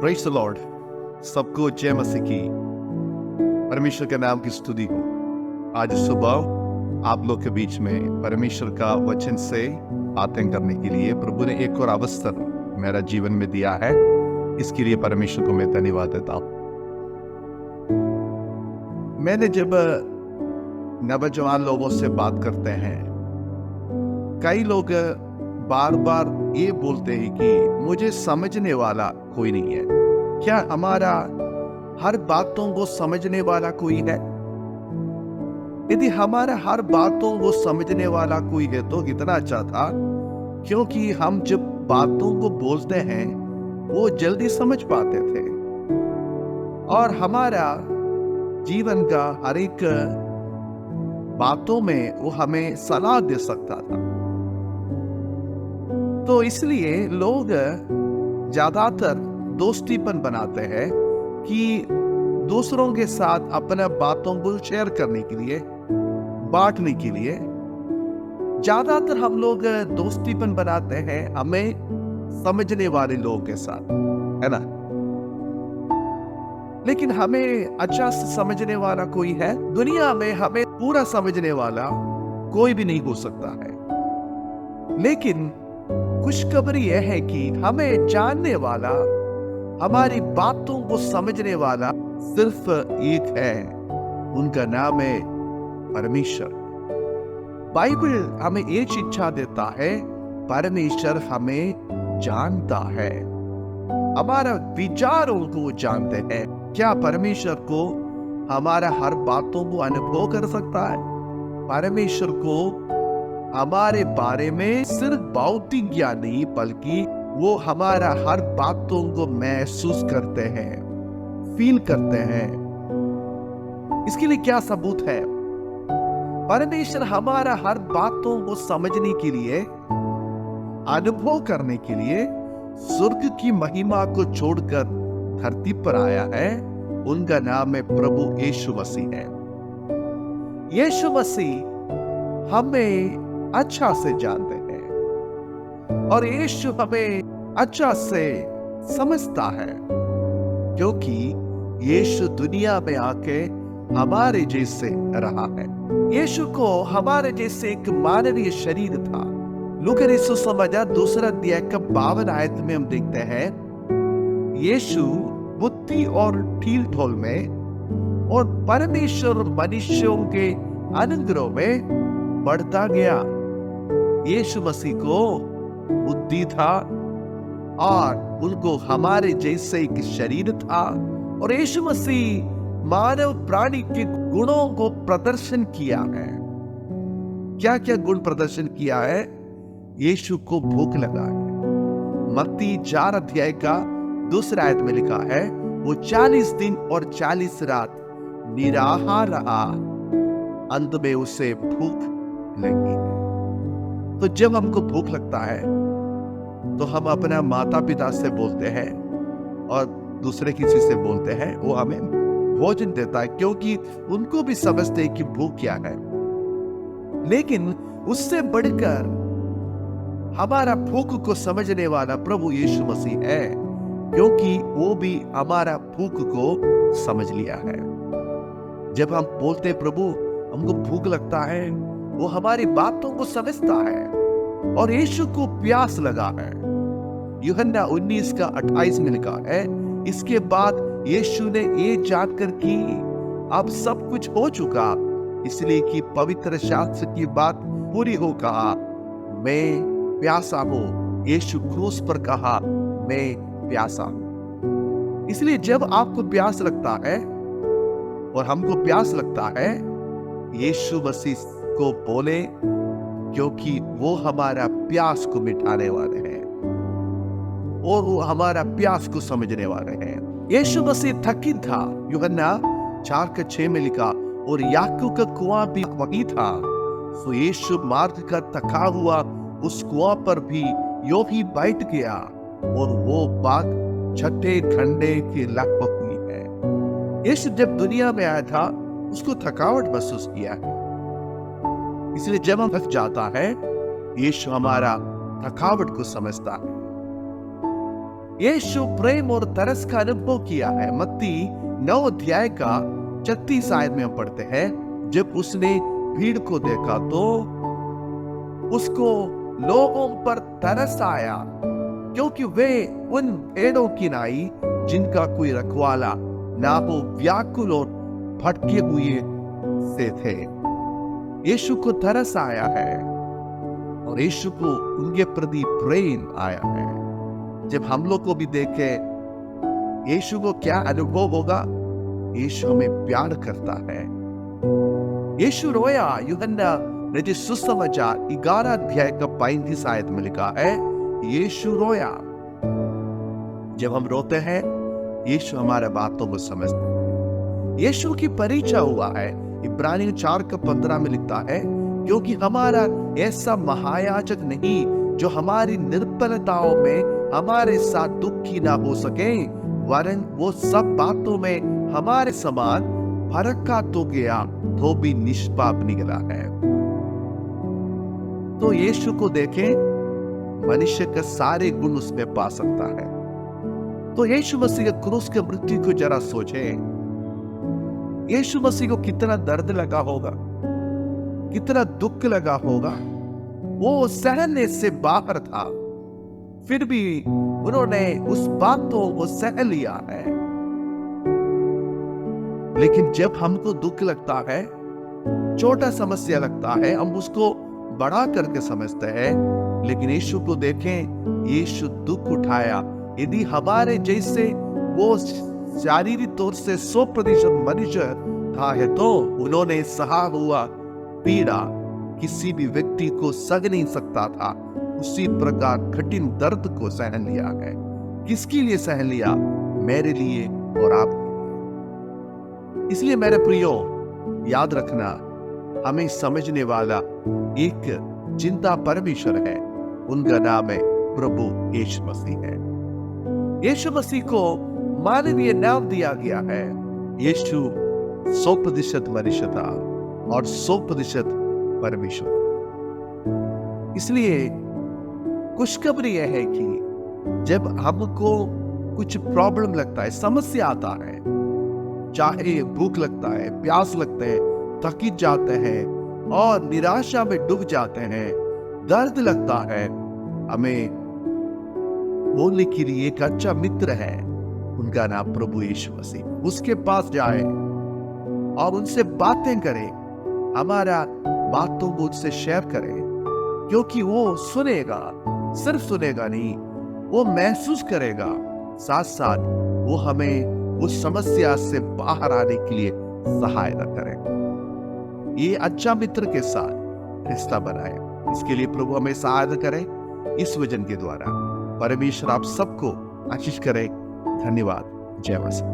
Praise the Lord. सबको जय मसीह की। परमेश्वर के नाम की स्तुति हो। आज सुबह आप लोग के बीच में परमेश्वर का वचन से बातें करने के लिए प्रभु ने एक और अवसर मेरा जीवन में दिया है। इसके लिए परमेश्वर को मैं धन्यवाद देता हूँ। मैंने जब नौजवान लोगों से बात करते हैं, कई लोग बार बार ये बोलते हैं कि मुझे समझने वाला कोई नहीं है। क्या हमारा हर बातों को समझने वाला कोई है? यदि हमारा हर बातों को समझने वाला कोई है तो कितना अच्छा था, क्योंकि हम जब बातों को बोलते हैं वो जल्दी समझ पाते थे और हमारा जीवन का हर एक बातों में वो हमें सलाह दे सकता था। तो इसलिए लोग ज्यादातर दोस्तीपन बनाते हैं कि दूसरों के साथ अपने बातों को शेयर करने के लिए, बांटने के लिए ज्यादातर हम लोग दोस्तीपन बनाते हैं हमें समझने वाले लोगों के साथ, है ना। लेकिन हमें अच्छा से समझने वाला कोई है? दुनिया में हमें पूरा समझने वाला कोई भी नहीं हो सकता है। लेकिन खुशखबरी यह है कि हमें जानने वाला, हमारी बातों को समझने वाला सिर्फ एक है। उनका नाम है परमेश्वर। बाइबल हमें ये शिक्षा देता है, परमेश्वर हमें जानता है, हमारा विचारों को जानते हैं। क्या परमेश्वर को हमारा हर बातों को अनुभव कर सकता है? परमेश्वर को हमारे बारे में सिर्फ भौतिक ज्ञान नहीं, बल्कि वो हमारा हर बातों को महसूस करते हैं, फील करते हैं। इसके लिए क्या सबूत है? परमेश्वर हमारा हर बातों को समझने के लिए, अनुभव करने के लिए स्वर्ग की महिमा को छोड़कर धरती पर आया है। उनका नाम है प्रभु यीशु मसीह है। यीशु मसीह हमें अच्छा से जानते हैं और यीशु हमें अच्छा से समझता है, क्योंकि यीशु दुनिया में आके हमारे जैसे रहा है। यीशु को हमारे जैसे एक मानवीय शरीर था। लूका रसूल समाचार 2 अध्याय का 52 आयत में हम देखते हैं, यीशु बुद्धि और ठील ढोल में और परमेश्वर मनुष्यों के अनुग्रह में बढ़ता गया। यीशु मसीह को बुद्धि था और उनको हमारे जैसे एक शरीर था, और यीशु मसीह मानव प्राणी के गुणों को प्रदर्शन किया है। क्या क्या गुण प्रदर्शन किया है? यीशु को भूख लगा है। मत्ती 4 अध्याय का 2 आयत में लिखा है, वो 40 दिन और 40 रात निराहार रहा, अंत में उसे भूख लगी है। तो जब हमको भूख लगता है तो हम अपना माता पिता से बोलते हैं और दूसरे किसी से बोलते हैं, वो हमें भोजन देता है, क्योंकि उनको भी समझते हैं कि भूख क्या है। लेकिन उससे बढ़कर हमारा भूख को समझने वाला प्रभु यीशु मसीह है, क्योंकि वो भी हमारा भूख को समझ लिया है। जब हम बोलते प्रभु हमको भूख लगता है, वो हमारी बातों को समझता है और यीशु को प्यास लगा है। यूहन्ना 19 का 28 में लिखा है, इसके बाद यीशु ने ये जानकर कि अब सब कुछ हो चुका, इसलिए कि पवित्र शास्त्र की बात पूरी हो, कहा मैं प्यासा हूं। यीशु क्रूस पर कहा मैं प्यासा हूं। इसलिए जब आपको प्यास लगता है और हमको प्यास लगता है, यीशु मसीह को बोले, क्योंकि वो हमारा प्यास को मिटाने वाले हैं और वो हमारा प्यास को समझने वाले हैं। यीशु मसीह थकित था। यूहन्ना 4:6 में लिखा, और याकूब का कुआं भी वही था। सो यीशु मार्ग का थका हुआ उस कुआं पर भी यो ही बैठ गया, और वो बात 6 घंटे की लगभग हुई है। यीशु जब दुनिया में आया था उसको थकावट महसूस किया है। इसलिए जब हम थक जाता है, यीशु हमारा थकावट को समझता है। यीशु प्रेम और तरस का अनुभव किया है। मत्ती 9 अध्याय का 36 आयत में हम पढ़ते हैं, जब उसने भीड़ को देखा तो उसको लोगों पर तरस आया, क्योंकि वे उन भेड़ों की नाई जिनका कोई रखवाला ना हो व्याकुल और भटके हुए से थे। यीशु को तरस आया है और यीशु को उनके प्रति प्रेम आया है। जब हम लोग को भी देखे यीशु को क्या अनुभव होगा? यीशु हमें प्यार करता है। यीशु रोया। यूहन्ना ने सुसमाचार 11 अध्याय का 35 आयत में लिखा है, यीशु रोया। जब हम रोते हैं यीशु हमारे बातों को समझते हैं। यीशु की परिचय हुआ है। इब्रानियों 4 का 15 में लिखता है, क्योंकि हमारा ऐसा महायाजक नहीं जो हमारी निर्बलताओं में हमारे साथ दुखी ना हो सके, वरन वो सब बातों में हमारे समान भड़का तो गया तो भी निष्पाप निकला है। तो यीशु को देखें, मनुष्य के सारे गुण उसमें पा सकता है। तो यीशु मसीह के क्रूस के मृत्यु को जरा सोचें। यीशु मसीह को कितना दर्द लगा होगा, कितना दुख लगा होगा। वो सहने से बाहर था, फिर भी उन्होंने उस बातों को सह लिया है। लेकिन जब हमको दुख लगता है, छोटा समस्या लगता है, हम उसको बड़ा करके समझते हैं। लेकिन यीशु को देखें, यीशु दुख उठाया। यदि हमारे जैसे वो शारीरिक तौर से 100% मनुष्य था है, तो उन्होंने सहा हुआ पीड़ा किसी भी व्यक्ति को सह नहीं सकता था। उसी प्रकार कठिन दर्द को सहन लिया है। किसके लिए सहन लिया? मेरे लिए और आपके लिए। इसलिए मेरे प्रियो, याद रखना, हमें समझने वाला एक चिंता परमेश्वर है। उनका नाम है प्रभु यीशु मसीह है। यीशु मसीह को मानवीय नाम दिया गया है। यीशु 100% मनुष्य था और 100% परमेश्वर। इसलिए खुशखबरी यह है कि जब हमको कुछ प्रॉब्लम लगता है, समस्या आता है, चाहे भूख लगता है, प्यास लगते हैं, थकित जाते हैं और निराशा में डूब जाते हैं, दर्द लगता है, हमें बोलने के लिए एक अच्छा मित्र है। उनका नाम प्रभु यीशु मसीह। उसके पास जाए और उनसे बातें करें, हमारा बातों को उससे शेयर करें, क्योंकि वो सुनेगा। सिर्फ सुनेगा नहीं, वो महसूस करेगा। साथ साथ वो हमें उस समस्या से बाहर आने के लिए सहायता करेगा। ये अच्छा मित्र के साथ रिश्ता बनाए, इसके लिए प्रभु हमें सहायता करे। इस वचन के द्वारा परमेश्वर आप सबको आशीष करे। धन्यवाद। जय मसीह।